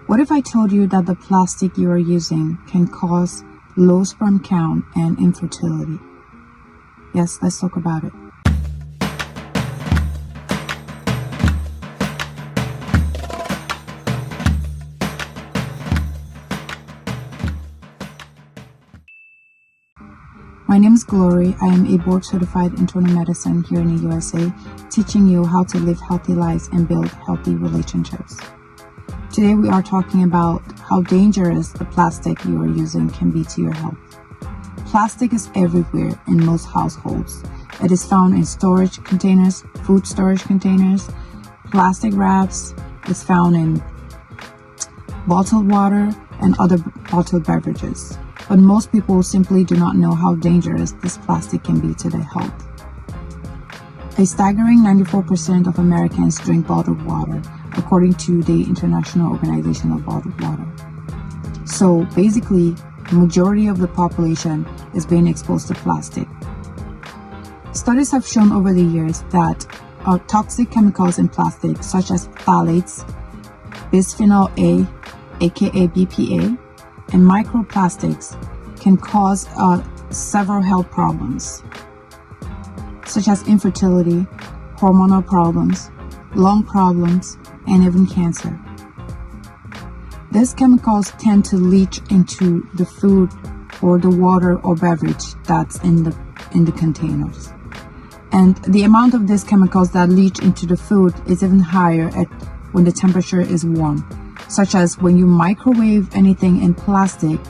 What if I told you that the plastic you are using can cause low sperm count and infertility? Yes, let's talk about it. My name is Glory. I am a board-certified internal medicine here in the USA, teaching you how to live healthy lives and build healthy relationships. Today we are talking about how dangerous the plastic you are using can be to your health. Plastic is everywhere in most households. It is found in storage containers, food storage containers, plastic wraps. It's found in bottled water and other bottled beverages. But most people simply do not know how dangerous this plastic can be to their health. A staggering 94% of Americans drink bottled water, according to the International Organization of Bottled Water. So basically, the majority of the population is being exposed to plastic. Studies have shown over the years that toxic chemicals in plastic, such as phthalates, bisphenol A, aka BPA, and microplastics can cause several health problems, such as infertility, hormonal problems, lung problems, and even cancer. These chemicals tend to leach into the food or the water or beverage that's in the containers. And the amount of these chemicals that leach into the food is even higher when the temperature is warm, such as when you microwave anything in plastic,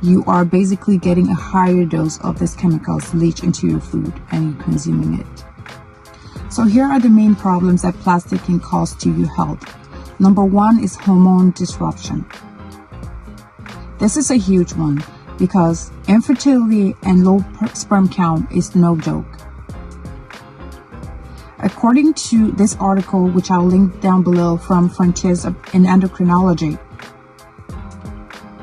you are basically getting a higher dose of these chemicals leach into your food and you're consuming it. So here are the main problems that plastic can cause to your health. Number one is hormone disruption. This is a huge one because infertility and low sperm count is no joke. According to this article, which I'll link down below from Frontiers in Endocrinology,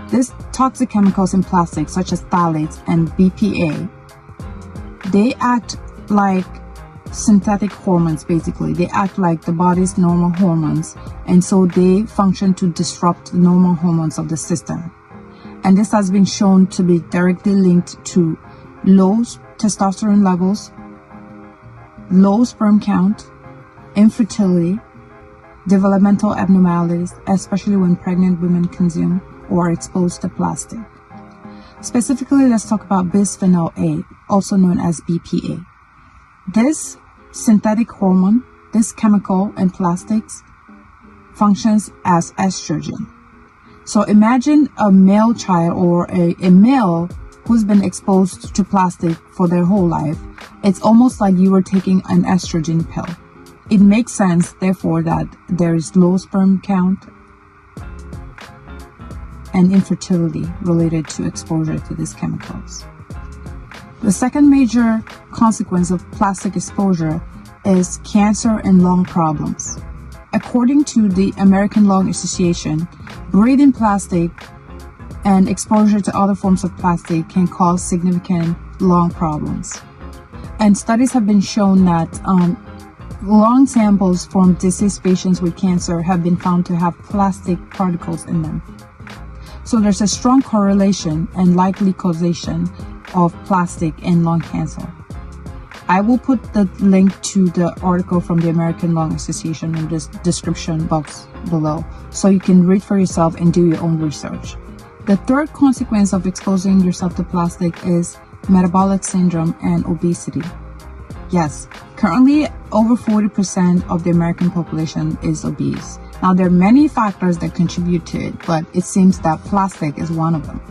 these toxic chemicals in plastic, such as phthalates and BPA, they act like synthetic hormones, basically. They act like the body's normal hormones, and so they function to disrupt the normal hormones of the system. And this has been shown to be directly linked to low testosterone levels, low sperm count, infertility, developmental abnormalities, especially when pregnant women consume or are exposed to plastic. Specifically, let's talk about bisphenol A, also known as BPA. This synthetic hormone, this chemical in plastics, functions as estrogen. So imagine a male child or a male who's been exposed to plastic for their whole life. It's almost like you were taking an estrogen pill. It makes sense, therefore, that there is low sperm count and infertility related to exposure to these chemicals. The second major consequence of plastic exposure is cancer and lung problems. According to the American Lung Association, breathing plastic and exposure to other forms of plastic can cause significant lung problems. And studies have been shown that lung samples from deceased patients with cancer have been found to have plastic particles in them. So there's a strong correlation and likely causation of plastic and lung cancer. I will put the link to the article from the American Lung Association in the description box below, so you can read for yourself and do your own research. The third consequence of exposing yourself to plastic is metabolic syndrome and obesity. Yes, currently over 40% of the American population is obese. Now, there are many factors that contribute to it, but it seems that plastic is one of them.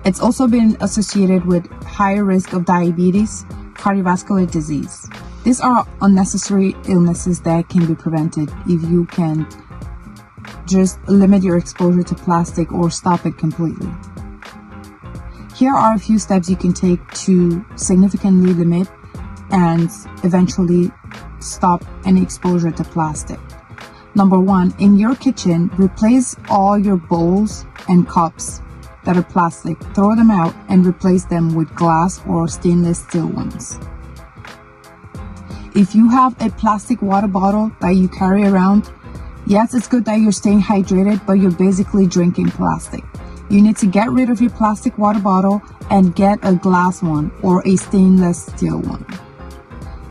It's also been associated with higher risk of diabetes, cardiovascular disease. These are unnecessary illnesses that can be prevented if you can just limit your exposure to plastic or stop it completely. Here are a few steps you can take to significantly limit and eventually stop any exposure to plastic. Number one, in your kitchen, replace all your bowls and cups that are plastic. Throw them out and replace them with glass or stainless steel ones. If you have a plastic water bottle that you carry around, Yes, it's good that you're staying hydrated, but you're basically drinking plastic. You need to get rid of your plastic water bottle and get a glass one or a stainless steel one.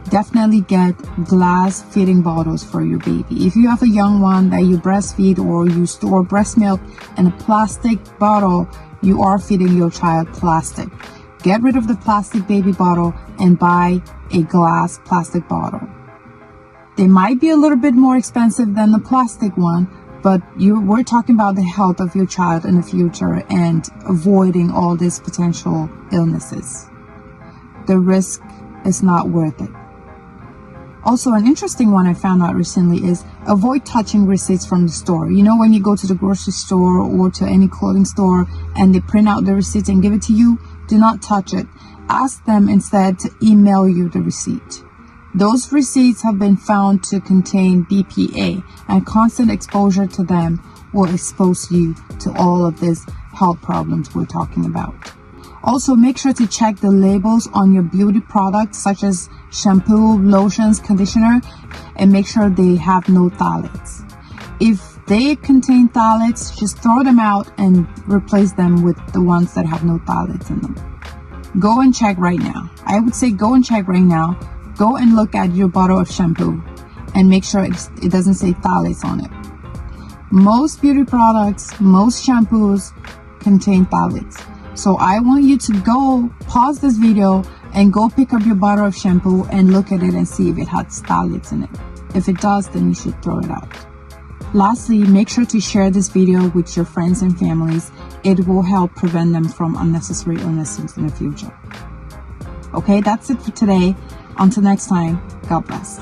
Definitely get glass feeding bottles for your baby. If you have a young one that you breastfeed or you store breast milk in a plastic bottle, you are feeding your child plastic. Get rid of the plastic baby bottle and buy a glass plastic bottle. They might be a little bit more expensive than the plastic one, but we're talking about the health of your child in the future and avoiding all these potential illnesses. The risk is not worth it. Also, an interesting one I found out recently is avoid touching receipts from the store. You know, when you go to the grocery store or to any clothing store and they print out the receipt and give it to you, do not touch it. Ask them instead to email you the receipt. Those receipts have been found to contain BPA, and constant exposure to them will expose you to all of these health problems we're talking about. Also, make sure to check the labels on your beauty products such as shampoo, lotions, conditioner, and make sure they have no phthalates. If they contain phthalates, just throw them out and replace them with the ones that have no phthalates in them. Go and check right now. I would say go and check right now. Go and look at your bottle of shampoo and make sure it doesn't say phthalates on it. Most beauty products, most shampoos contain phthalates. So I want you to go pause this video and go pick up your bottle of shampoo and look at it and see if it has phthalates in it. If it does, then you should throw it out. Lastly, make sure to share this video with your friends and families. It will help prevent them from unnecessary illnesses in the future. Okay, that's it for today. Until next time, God bless.